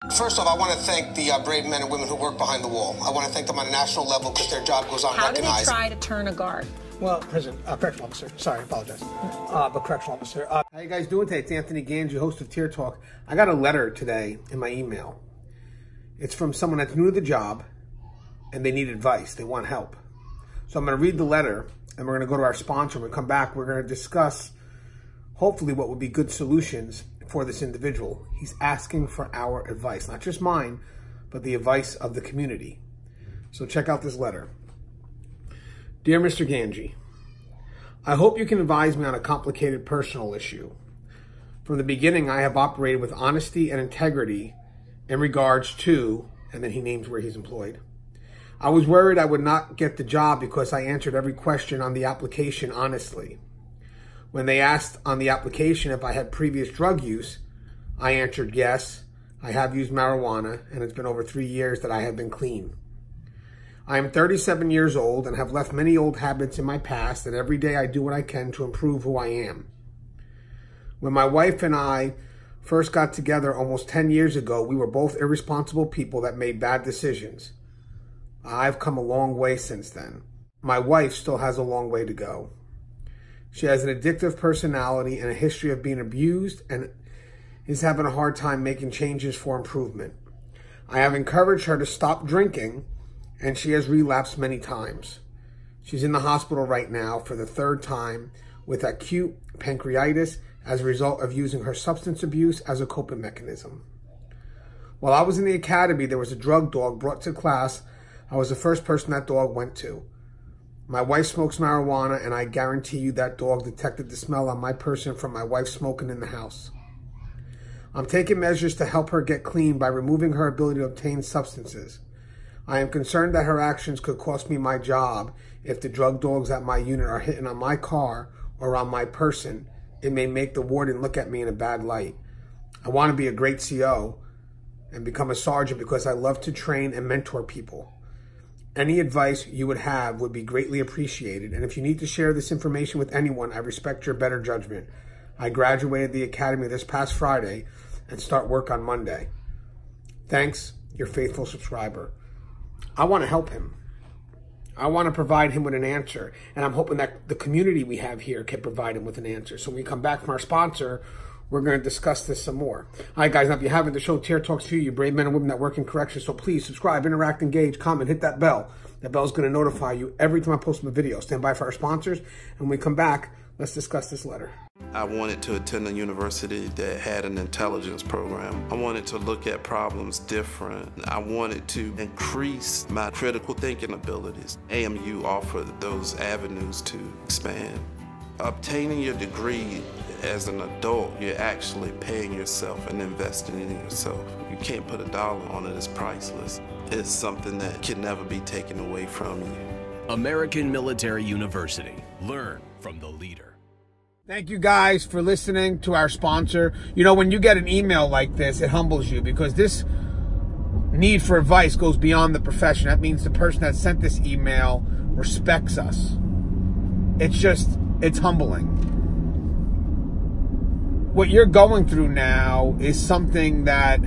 First off, I want to thank the brave men and women who work behind the wall. I want to thank them on a national level because their job goes unrecognized. How do they try to turn a guard? Well, correctional officer. Sorry, I apologize. But correctional officer. How you guys doing today? It's Anthony Gangi, host of Tier Talk. I got a letter today in my email. It's from someone that's new to the job, and they need advice. They want help. So I'm going to read the letter, and we're going to go to our sponsor. When we come back, we're going to discuss, hopefully, what would be good solutions for this individual. He's asking for our advice, not just mine, but the advice of the community. So check out this letter. Dear Mr. Gangi, I hope you can advise me on a complicated personal issue. From the beginning, I have operated with honesty and integrity in regards to, and then he names where he's employed. I was worried I would not get the job because I answered every question on the application honestly. When they asked on the application if I had previous drug use, I answered yes, I have used marijuana, and it's been over 3 years that I have been clean. I am 37 years old and have left many old habits in my past, and every day I do what I can to improve who I am. When my wife and I first got together almost 10 years ago, we were both irresponsible people that made bad decisions. I've come a long way since then. My wife still has a long way to go. She has an addictive personality and a history of being abused and is having a hard time making changes for improvement. I have encouraged her to stop drinking, and she has relapsed many times. She's in the hospital right now for the 3rd time with acute pancreatitis as a result of using her substance abuse as a coping mechanism. While I was in the academy, there was a drug dog brought to class. I was the first person that dog went to. My wife smokes marijuana, and I guarantee you that dog detected the smell on my person from my wife smoking in the house. I'm taking measures to help her get clean by removing her ability to obtain substances. I am concerned that her actions could cost me my job. If the drug dogs at my unit are hitting on my car or on my person, it may make the warden look at me in a bad light. I want to be a great CO and become a sergeant because I love to train and mentor people. Any advice you would have would be greatly appreciated. And if you need to share this information with anyone, I respect your better judgment. I graduated the academy this past Friday and start work on Monday. Thanks, your faithful subscriber. I want to help him. I want to provide him with an answer. And I'm hoping that the community we have here can provide him with an answer. So when we come back from our sponsor, we're going to discuss this some more. All right, guys, now if you haven't, the show Tier Talks to you brave men and women that work in corrections. So please subscribe, interact, engage, comment, hit that bell. That bell's going to notify you every time I post a video. Stand by for our sponsors. And when we come back, let's discuss this letter. I wanted to attend a university that had an intelligence program. I wanted to look at problems different. I wanted to increase my critical thinking abilities. AMU offered those avenues to expand. Obtaining your degree as an adult, you're actually paying yourself and investing in yourself. You can't put a dollar on it, it's priceless. It's something that can never be taken away from you. American Military University. Learn from the leader. Thank you guys for listening to our sponsor. You know, when you get an email like this, it humbles you because this need for advice goes beyond the profession. That means the person that sent this email respects us. It's humbling. What you're going through now is something that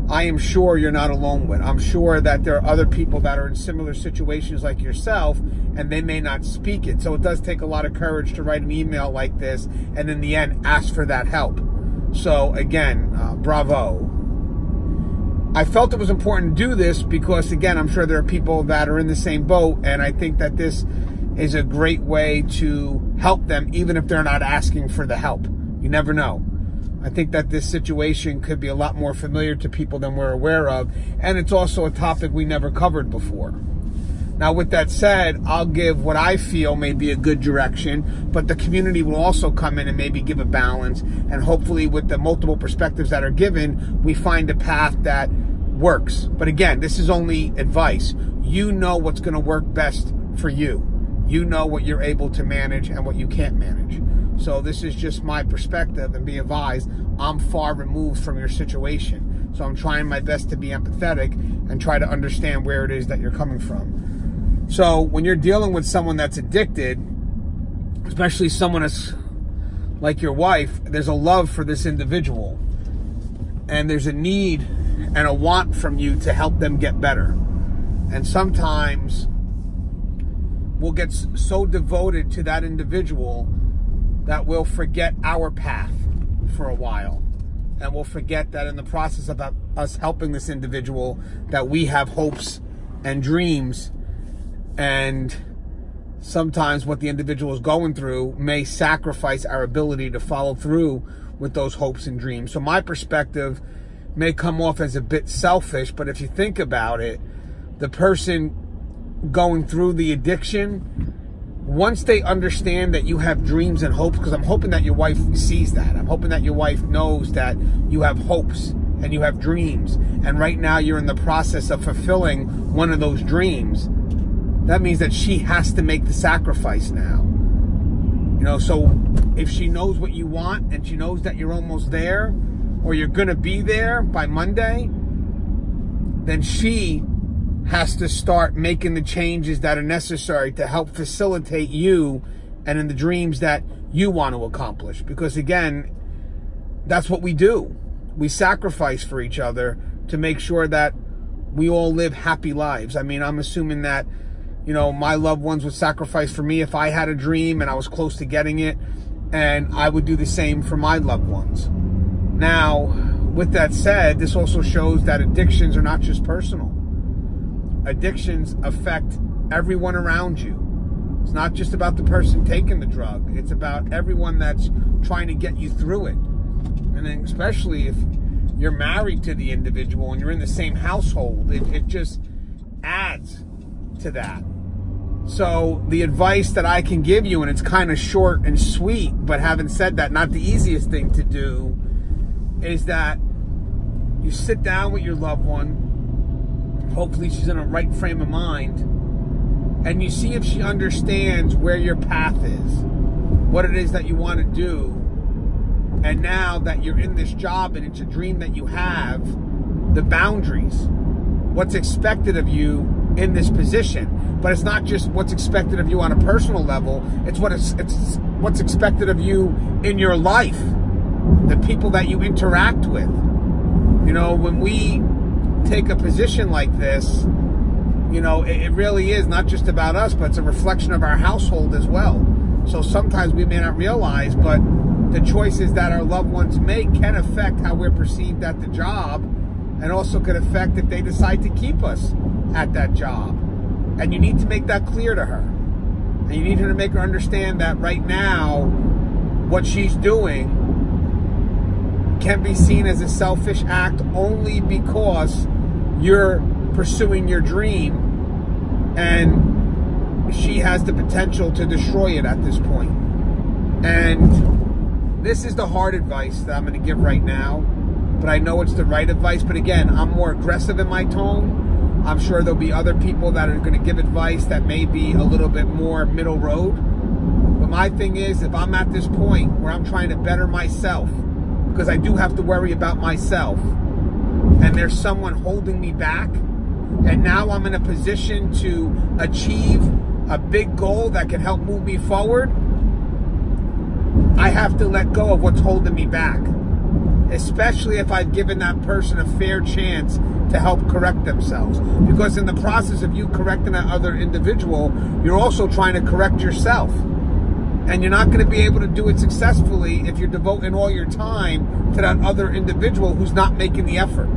I am sure you're not alone with. I'm sure that there are other people that are in similar situations like yourself, and they may not speak it. So it does take a lot of courage to write an email like this, and in the end, ask for that help. So again, bravo. I felt it was important to do this because, again, I'm sure there are people that are in the same boat, and I think that this is a great way to help them, even if they're not asking for the help. You never know. I think that this situation could be a lot more familiar to people than we're aware of, and it's also a topic we never covered before. Now, with that said, I'll give what I feel may be a good direction, but the community will also come in and maybe give a balance, and hopefully with the multiple perspectives that are given, we find a path that works. But again, this is only advice. You know what's going to work best for you. You know what you're able to manage and what you can't manage. So this is just my perspective, and be advised, I'm far removed from your situation. So I'm trying my best to be empathetic and try to understand where it is that you're coming from. So when you're dealing with someone that's addicted, especially someone that's like your wife, there's a love for this individual. And there's a need and a want from you to help them get better. And sometimes we'll get so devoted to that individual that we'll forget our path for a while. And we'll forget that in the process of us helping this individual, that we have hopes and dreams. And sometimes what the individual is going through may sacrifice our ability to follow through with those hopes and dreams. So my perspective may come off as a bit selfish, but if you think about it, the person going through the addiction, once they understand that you have dreams and hopes, because I'm hoping that your wife sees that. I'm hoping that your wife knows that you have hopes and you have dreams. And right now you're in the process of fulfilling one of those dreams. That means that she has to make the sacrifice now. You know, so if she knows what you want and she knows that you're almost there, or you're going to be there by Monday, then she has to start making the changes that are necessary to help facilitate you and in the dreams that you want to accomplish. Because again, that's what we do. We sacrifice for each other to make sure that we all live happy lives. I mean, I'm assuming that, you know, my loved ones would sacrifice for me if I had a dream and I was close to getting it, and I would do the same for my loved ones. Now, with that said, this also shows that addictions are not just personal. Addictions affect everyone around you. It's not just about the person taking the drug. It's about everyone that's trying to get you through it. And then especially if you're married to the individual and you're in the same household, it just adds to that. So the advice that I can give you, and it's kind of short and sweet, but having said that, not the easiest thing to do, is that you sit down with your loved one. Hopefully she's in a right frame of mind, and you see if she understands where your path is, what it is that you want to do. And now that you're in this job and it's a dream that you have, the boundaries, what's expected of you in this position. But it's not just what's expected of you on a personal level, it's what's expected of you in your life, the people that you interact with. You know, when we take a position like this, you know, it really is not just about us, but it's a reflection of our household as well. So sometimes we may not realize, but the choices that our loved ones make can affect how we're perceived at the job, and also could affect if they decide to keep us at that job. And you need to make that clear to her. And you need her to make her understand that right now, what she's doing can be seen as a selfish act only because you're pursuing your dream, and she has the potential to destroy it at this point. And this is the hard advice that I'm going to give right now, but I know it's the right advice. But again, I'm more aggressive in my tone. I'm sure there'll be other people that are going to give advice that may be a little bit more middle road. But my thing is, if I'm at this point where I'm trying to better myself, because I do have to worry about myself, and there's someone holding me back, and now I'm in a position to achieve a big goal that can help move me forward, I have to let go of what's holding me back, especially if I've given that person a fair chance to help correct themselves. Because in the process of you correcting that other individual, you're also trying to correct yourself. And you're not going to be able to do it successfully if you're devoting all your time to that other individual who's not making the effort.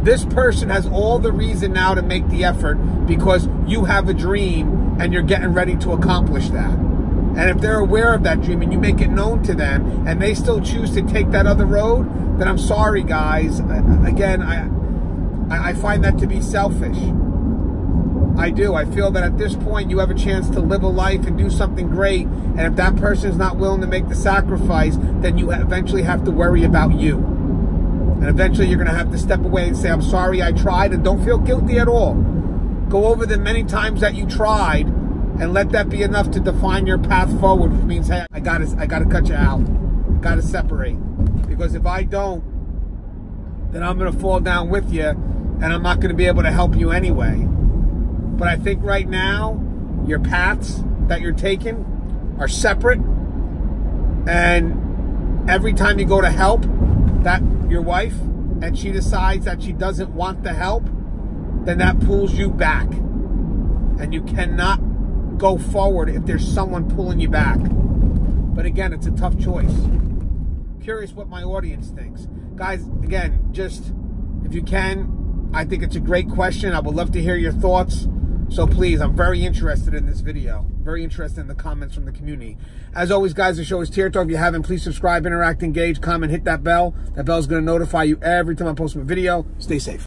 This person has all the reason now to make the effort because you have a dream and you're getting ready to accomplish that. And if they're aware of that dream and you make it known to them and they still choose to take that other road, then I'm sorry, guys. Again, I find that to be selfish. I do. I feel that at this point you have a chance to live a life and do something great. And if that person is not willing to make the sacrifice, then you eventually have to worry about you. And eventually you're going to have to step away and say, I'm sorry I tried, and don't feel guilty at all. Go over the many times that you tried and let that be enough to define your path forward, which means, hey, I gotta cut you out. Gotta separate. Because if I don't, then I'm going to fall down with you and I'm not going to be able to help you anyway. But I think right now, your paths that you're taking are separate. And every time you go to help your wife and she decides that she doesn't want the help, then that pulls you back. And you cannot go forward if there's someone pulling you back. But again, it's a tough choice. Curious what my audience thinks. Guys, again, just if you can, I think it's a great question. I would love to hear your thoughts. So please, I'm very interested in this video. Very interested in the comments from the community. As always, guys, the show is Tier Talk. If you haven't, please subscribe, interact, engage, comment, hit that bell. That bell is going to notify you every time I post a video. Stay safe.